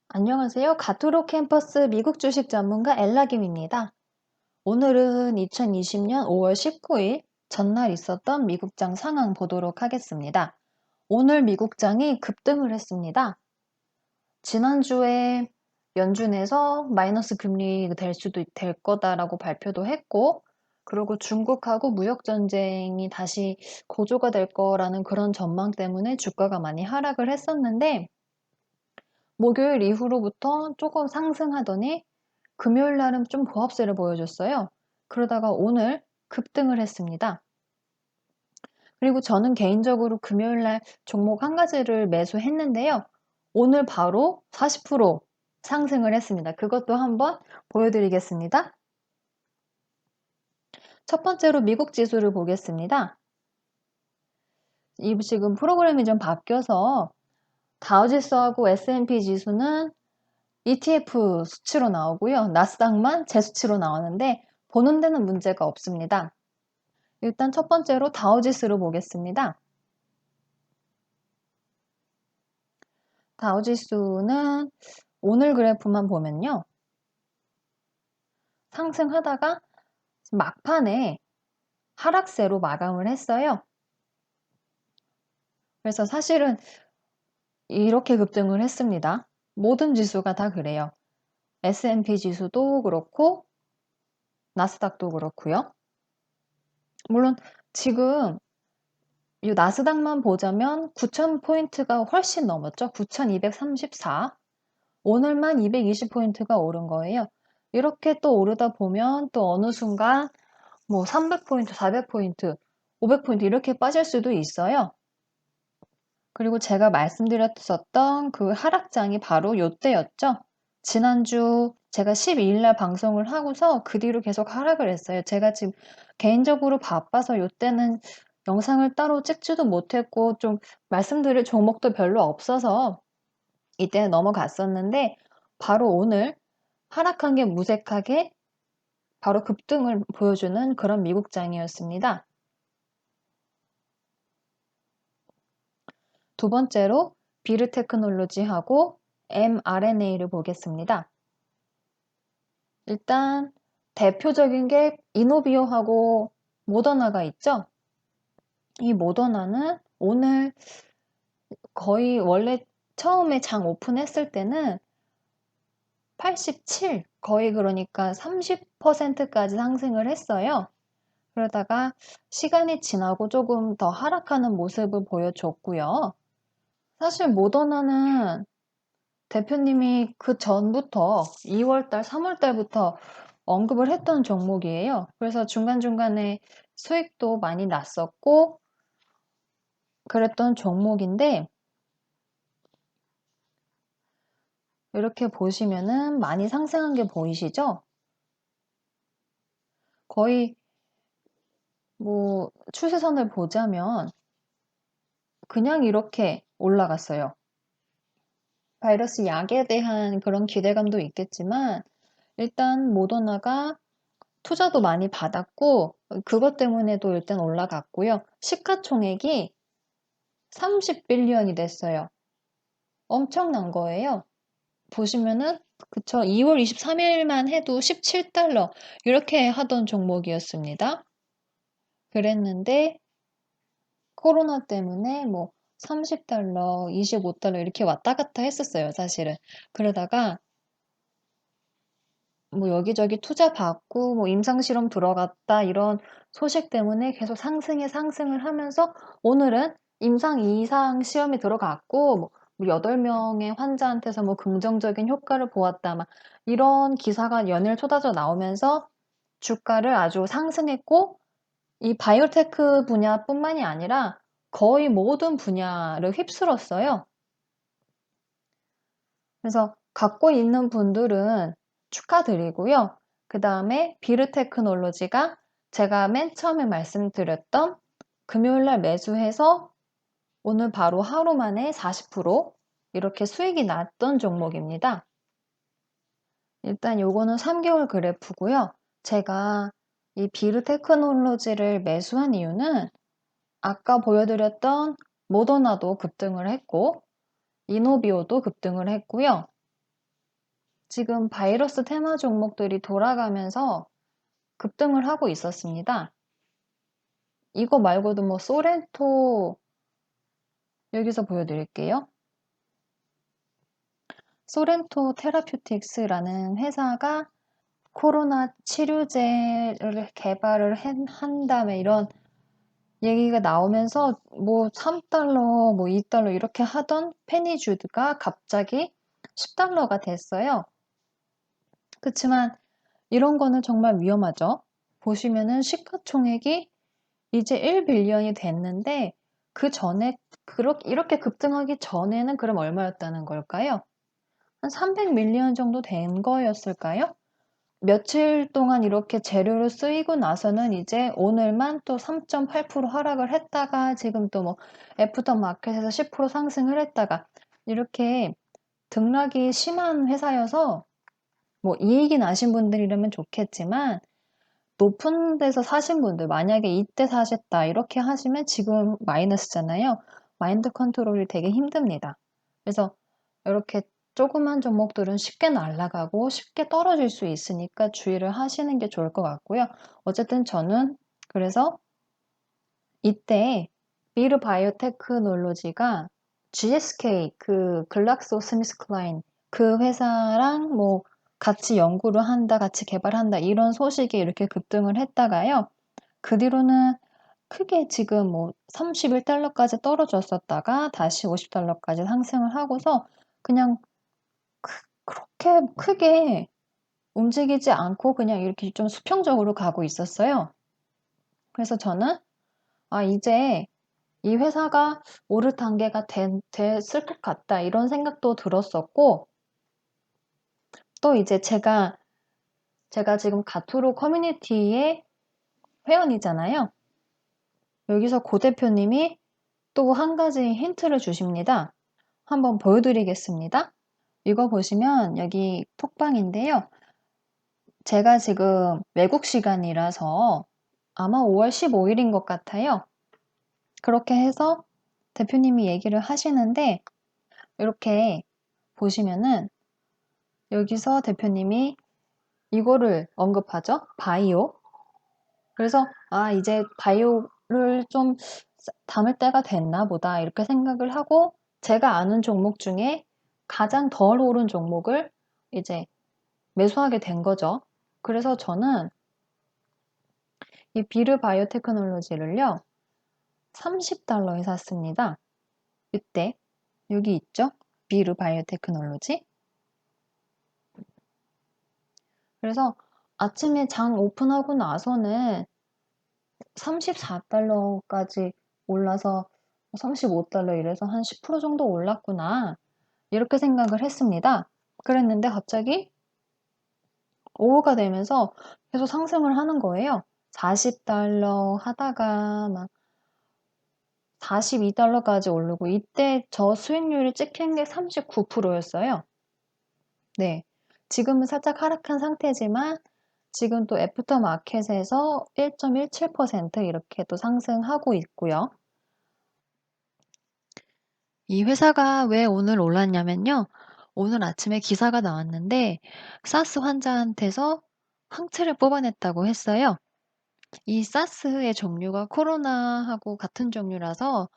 안녕하세요. 가토로 캠퍼스 미국 주식 전문가 엘라김입니다. 오늘은 2020년 5월 19일 전날 있었던 미국장 상황 보도록 하겠습니다. 오늘 미국장이 급등을 했습니다. 지난주에 연준에서 마이너스 금리 될 거다라고 발표도 했고, 그리고 중국하고 무역 전쟁이 다시 고조가 될 거라는 그런 전망 때문에 주가가 많이 하락을 했었는데, 목요일 이후로부터 조금 상승하더니 금요일 날은 좀 보합세를 보여줬어요. 그러다가 오늘 급등을 했습니다. 그리고 저는 개인적으로 금요일 날 종목 한 가지를 매수했는데요. 오늘 바로 40% 상승을 했습니다. 그것도 한번 보여드리겠습니다. 첫 번째로 미국 지수를 보겠습니다. 지금 프로그램이 좀 바뀌어서 다우지수하고 S&P 지수는 ETF 수치로 나오고요. 나스닥만 제 수치로 나오는데 보는 데는 문제가 없습니다. 일단 첫 번째로 다우지수를 보겠습니다. 다우지수는 오늘 그래프만 보면요. 상승하다가 막판에 하락세로 마감을 했어요. 그래서 사실은 이렇게 급등을 했습니다. 모든 지수가 다 그래요. S&P 지수도 그렇고 나스닥도 그렇고요. 물론 지금 이 나스닥만 보자면 9,000포인트가 훨씬 넘었죠. 9,234. 오늘만 220포인트가 오른 거예요. 이렇게 또 오르다 보면 또 어느 순간 뭐 300포인트, 400포인트, 500포인트 이렇게 빠질 수도 있어요. 그리고 제가 말씀드렸었던 그 하락장이 바로 요때였죠. 지난주 제가 12일 날 방송을 하고서 그 뒤로 계속 하락을 했어요. 제가 지금 개인적으로 바빠서 요때는 영상을 따로 찍지도 못했고 좀 말씀드릴 종목도 별로 없어서 이때는 넘어갔었는데 바로 오늘 하락한 게 무색하게 바로 급등을 보여주는 그런 미국장이었습니다. 두 번째로 비르테크놀로지하고 mRNA를 보겠습니다. 일단 대표적인 게 이노비오하고 모더나가 있죠. 이 모더나는 오늘 거의 원래 처음에 장 오픈했을 때는 87, 거의 그러니까 30%까지 상승을 했어요. 그러다가 시간이 지나고 조금 더 하락하는 모습을 보여줬고요. 사실 모더나는 대표님이 그 전부터 2월달, 3월달부터 언급을 했던 종목이에요. 그래서 중간중간에 수익도 많이 났었고 그랬던 종목인데 이렇게 보시면은 많이 상승한 게 보이시죠? 거의 뭐 추세선을 보자면 그냥 이렇게 올라갔어요. 바이러스 약에 대한 그런 기대감도 있겠지만 일단 모더나가 투자도 많이 받았고 그것 때문에도 일단 올라갔고요. 시가총액이 30빌리언이 됐어요. 엄청난 거예요. 보시면은 그쵸. 2월 23일만 해도 17달러 이렇게 하던 종목이었습니다. 그랬는데 코로나 때문에 뭐 30달러, 25달러 이렇게 왔다 갔다 했었어요, 사실은. 그러다가 뭐 여기저기 투자 받고 뭐 임상실험 들어갔다 이런 소식 때문에 계속 상승을 하면서 오늘은 임상 이상 시험에 들어갔고 뭐 8명의 환자한테서 뭐 긍정적인 효과를 보았다 막 이런 기사가 연일 쏟아져 나오면서 주가를 아주 상승했고 이 바이오테크 분야뿐만이 아니라 거의 모든 분야를 휩쓸었어요. 그래서 갖고 있는 분들은 축하드리고요. 그 다음에 비르테크놀로지가 제가 맨 처음에 말씀드렸던 금요일날 매수해서 오늘 바로 하루 만에 40% 이렇게 수익이 났던 종목입니다. 일단 요거는 3개월 그래프고요. 제가 이 비르 테크놀로지를 매수한 이유는 아까 보여드렸던 모더나도 급등을 했고 이노비오도 급등을 했고요. 지금 바이러스 테마 종목들이 돌아가면서 급등을 하고 있었습니다. 이거 말고도 뭐 소렌토 여기서 보여드릴게요. 소렌토 테라퓨틱스라는 회사가 코로나 치료제를 개발을 한 다음에 이런 얘기가 나오면서 뭐 3달러, 뭐 2달러 이렇게 하던 페니주드가 갑자기 10달러가 됐어요. 그렇지만 이런 거는 정말 위험하죠. 보시면은 시가총액이 이제 1빌리언이 됐는데 그 전에 이렇게 급등하기 전에는 그럼 얼마였다는 걸까요? 한 300밀리언 정도 된 거였을까요? 며칠 동안 이렇게 재료로 쓰이고 나서는 이제 오늘만 또 3.8% 하락을 했다가 지금 또 뭐 애프터 마켓에서 10% 상승을 했다가 이렇게 등락이 심한 회사여서 뭐 이익이 나신 분들이라면 좋겠지만 높은 데서 사신 분들 만약에 이때 사셨다 이렇게 하시면 지금 마이너스잖아요. 마인드 컨트롤이 되게 힘듭니다. 그래서 이렇게 조그만 종목들은 쉽게 날아가고 쉽게 떨어질 수 있으니까 주의를 하시는 게 좋을 것 같고요. 어쨌든 저는 그래서 이때 비르 바이오테크놀로지가 GSK 그 글락소스미스클라인 그 회사랑 뭐 같이 연구를 한다, 같이 개발한다 이런 소식이 이렇게 급등을 했다가요. 그 뒤로는 크게 지금 뭐 31달러까지 떨어졌었다가 다시 50달러까지 상승을 하고서 그냥 그렇게 크게 움직이지 않고 그냥 이렇게 좀 수평적으로 가고 있었어요. 그래서 저는 이제 이 회사가 오를 단계가 됐을 것 같다 이런 생각도 들었었고 또 이제 제가 지금 가투로 커뮤니티의 회원이잖아요. 여기서 고 대표님이 또 한 가지 힌트를 주십니다. 한번 보여드리겠습니다. 이거 보시면 여기 톡방인데요. 제가 지금 외국 시간이라서 아마 5월 15일인 것 같아요. 그렇게 해서 대표님이 얘기를 하시는데 이렇게 보시면은 여기서 대표님이 이거를 언급하죠. 바이오. 그래서 이제 바이오를 좀 담을 때가 됐나 보다 이렇게 생각을 하고 제가 아는 종목 중에 가장 덜 오른 종목을 이제 매수하게 된 거죠. 그래서 저는 이 비르 바이오테크놀로지를요. 30달러에 샀습니다. 이때 여기 있죠? 비르 바이오테크놀로지. 그래서 아침에 장 오픈하고 나서는 34달러까지 올라서 35달러 이래서 한 10% 정도 올랐구나. 이렇게 생각을 했습니다. 그랬는데 갑자기 오후가 되면서 계속 상승을 하는 거예요. 40달러 하다가 막 42달러까지 오르고 이때 저 수익률이 찍힌 게 39%였어요. 네. 지금은 살짝 하락한 상태지만 지금 또 애프터 마켓에서 1.17% 이렇게 또 상승하고 있고요. 이 회사가 왜 오늘 올랐냐면요. 오늘 아침에 기사가 나왔는데 사스 환자한테서 항체를 뽑아냈다고 했어요. 이 사스의 종류가 코로나하고 같은 종류라서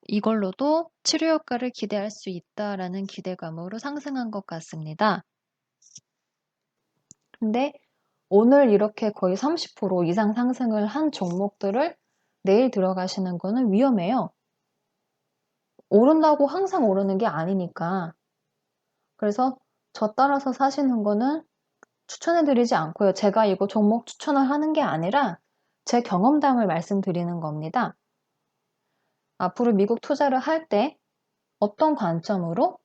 이걸로도 치료 효과를 기대할 수 있다라는 기대감으로 상승한 것 같습니다. 근데 오늘 이렇게 거의 30% 이상 상승을 한 종목들을 내일 들어가시는 거는 위험해요. 오른다고 항상 오르는 게 아니니까. 그래서 저 따라서 사시는 거는 추천해드리지 않고요. 제가 이거 종목 추천을 하는 게 아니라 제 경험담을 말씀드리는 겁니다. 앞으로 미국 투자를 할 때 어떤 관점으로,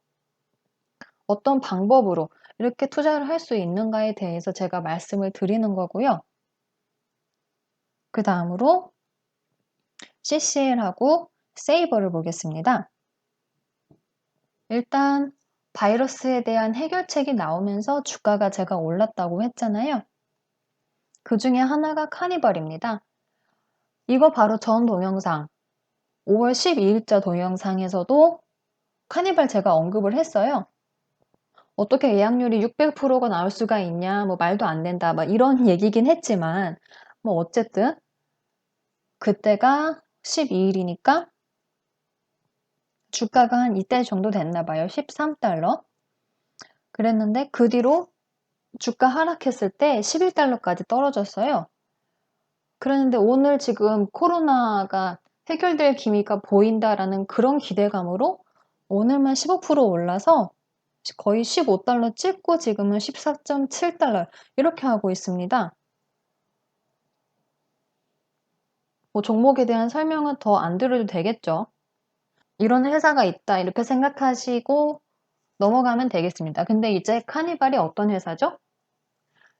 어떤 방법으로 이렇게 투자를 할 수 있는가에 대해서 제가 말씀을 드리는 거고요. 그 다음으로 CCL하고 세이버를 보겠습니다. 일단 바이러스에 대한 해결책이 나오면서 주가가 제가 올랐다고 했잖아요. 그 중에 하나가 카니발입니다. 이거 바로 전 동영상 5월 12일자 동영상에서도 카니발 제가 언급을 했어요. 어떻게 예약률이 600%가 나올 수가 있냐, 뭐 말도 안 된다, 막 이런 얘기긴 했지만, 뭐 어쨌든 그때가 12일이니까 주가가 한 이때 정도 됐나 봐요. 13달러. 그랬는데 그 뒤로 주가 하락했을 때 11달러까지 떨어졌어요. 그랬는데 오늘 지금 코로나가 해결될 기미가 보인다라는 그런 기대감으로 오늘만 15% 올라서 거의 15달러 찍고 지금은 14.7달러 이렇게 하고 있습니다. 뭐 종목에 대한 설명은 더 안 드려도 되겠죠. 이런 회사가 있다 이렇게 생각하시고 넘어가면 되겠습니다. 근데 이제 카니발이 어떤 회사죠?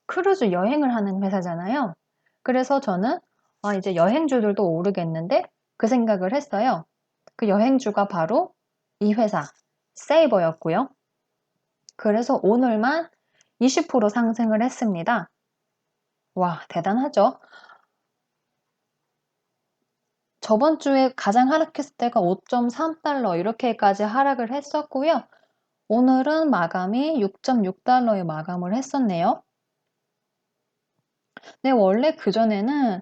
크루즈 여행을 하는 회사잖아요. 그래서 저는 이제 여행주들도 오르겠는데 그 생각을 했어요. 그 여행주가 바로 이 회사 세이버였고요. 그래서 오늘만 20% 상승을 했습니다. 와, 대단하죠? 저번 주에 가장 하락했을 때가 5.3달러 이렇게까지 하락을 했었고요. 오늘은 마감이 6.6달러에 마감을 했었네요. 네, 원래 그전에는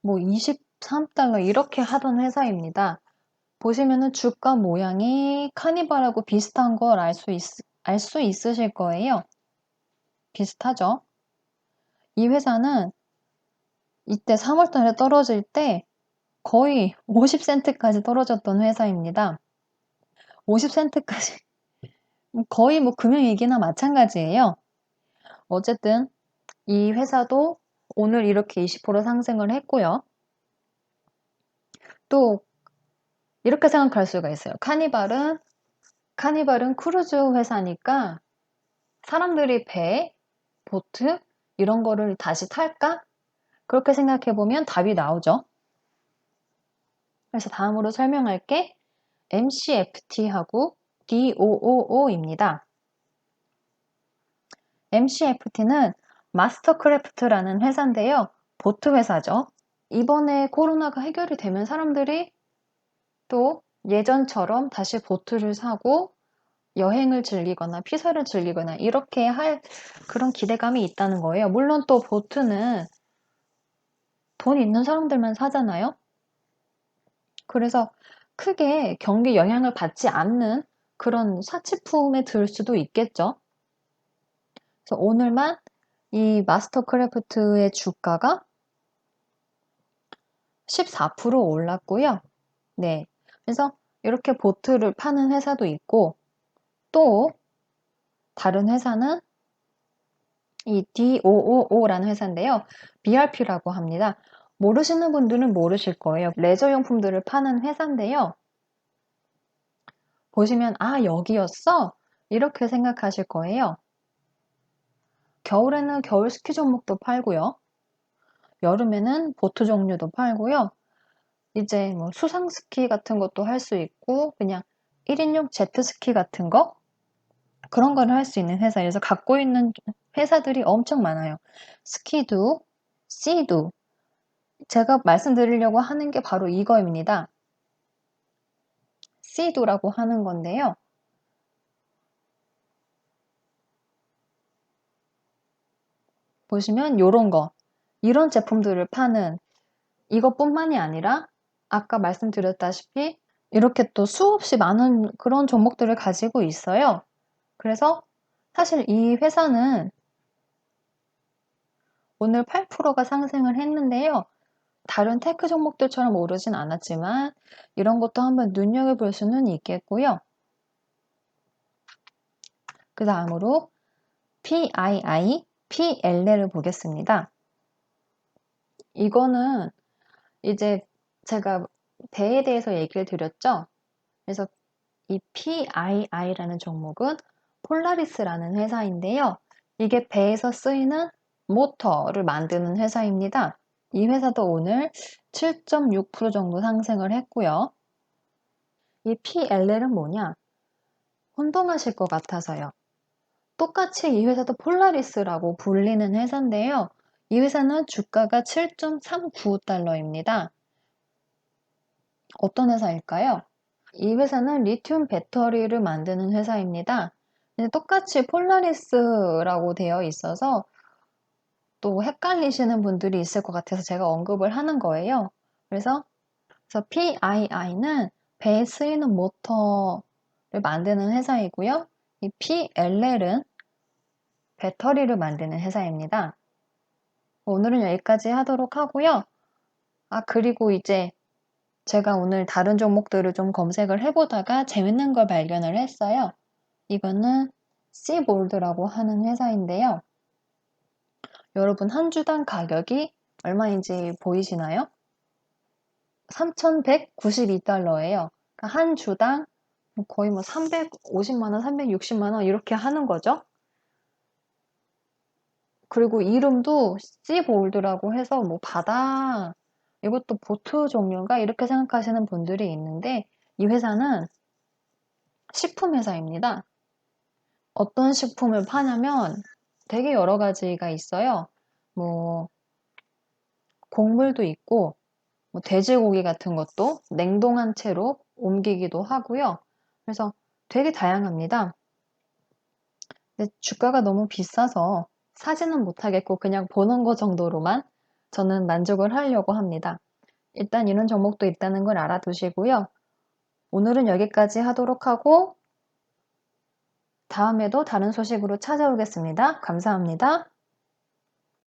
뭐 23달러 이렇게 하던 회사입니다. 보시면은 주가 모양이 카니발하고 비슷한 걸 알 수 있으실 거예요. 비슷하죠? 이 회사는 이때 3월달에 떨어질 때 거의 50센트까지 떨어졌던 회사입니다. 50센트까지 거의 뭐 금융위기나 마찬가지예요. 어쨌든 이 회사도 오늘 이렇게 20% 상승을 했고요. 또 이렇게 생각할 수가 있어요. 카니발은 크루즈 회사니까 사람들이 배, 보트 이런 거를 다시 탈까? 그렇게 생각해 보면 답이 나오죠. 그래서 다음으로 설명할 게 MCFT하고 DOOO입니다. MCFT는 마스터크래프트라는 회사인데요. 보트 회사죠. 이번에 코로나가 해결이 되면 사람들이 또 예전처럼 다시 보트를 사고 여행을 즐기거나 피서를 즐기거나 이렇게 할 그런 기대감이 있다는 거예요. 물론 또 보트는 돈 있는 사람들만 사잖아요. 그래서 크게 경기 영향을 받지 않는 그런 사치품에 들 수도 있겠죠. 그래서 오늘만 이 마스터크래프트의 주가가 14% 올랐고요. 네. 그래서 이렇게 보트를 파는 회사도 있고 또 다른 회사는 이 DOOO라는 회사인데요. BRP라고 합니다. 모르시는 분들은 모르실 거예요. 레저용품들을 파는 회사인데요. 보시면 여기였어? 이렇게 생각하실 거예요. 겨울에는 겨울 스키 종목도 팔고요. 여름에는 보트 종류도 팔고요. 이제 뭐 수상 스키 같은 것도 할 수 있고 그냥 1인용 제트스키 같은 거 그런 거를 할 수 있는 회사에서 갖고 있는 회사들이 엄청 많아요. 스키도, 씨도 제가 말씀드리려고 하는 게 바로 이거입니다. 씨도라고 하는 건데요. 보시면 요런 거 이런 제품들을 파는 이것뿐만이 아니라 아까 말씀드렸다시피 이렇게 또 수없이 많은 그런 종목들을 가지고 있어요. 그래서 사실 이 회사는 오늘 8%가 상승을 했는데요. 다른 테크 종목들처럼 오르진 않았지만 이런 것도 한번 눈여겨볼 수는 있겠고요. 그 다음으로 PII, PLL을 보겠습니다. 이거는 이제 제가 배에 대해서 얘기를 드렸죠. 그래서 이 PII라는 종목은 폴라리스라는 회사인데요. 이게 배에서 쓰이는 모터를 만드는 회사입니다. 이 회사도 오늘 7.6% 정도 상승을 했고요. 이 PLL은 뭐냐? 혼동하실 것 같아서요. 똑같이 이 회사도 폴라리스라고 불리는 회사인데요. 이 회사는 주가가 7.39달러입니다. 어떤 회사일까요? 이 회사는 리튬 배터리를 만드는 회사입니다. 똑같이 폴라리스라고 되어 있어서 또 헷갈리시는 분들이 있을 것 같아서 제가 언급을 하는 거예요. 그래서 PII는 배에 쓰이는 모터를 만드는 회사이고요. 이 PLL은 배터리를 만드는 회사입니다. 오늘은 여기까지 하도록 하고요. 그리고 이제 제가 오늘 다른 종목들을 좀 검색을 해보다가 재밌는 걸 발견을 했어요. 이거는 씨볼드라고 하는 회사인데요. 여러분 한 주당 가격이 얼마인지 보이시나요? 3,192달러예요. 그러니까 한 주당 거의 뭐 350만원, 360만원 이렇게 하는 거죠. 그리고 이름도 씨볼드라고 해서 뭐 바다, 이것도 보트 종류인가 이렇게 생각하시는 분들이 있는데 이 회사는 식품 회사입니다. 어떤 식품을 파냐면 되게 여러 가지가 있어요. 뭐 곡물도 있고 뭐 돼지고기 같은 것도 냉동한 채로 옮기기도 하고요. 그래서 되게 다양합니다. 근데 주가가 너무 비싸서 사지는 못하겠고 그냥 보는 거 정도로만 저는 만족을 하려고 합니다. 일단 이런 종목도 있다는 걸 알아두시고요. 오늘은 여기까지 하도록 하고 다음에도 다른 소식으로 찾아오겠습니다. 감사합니다.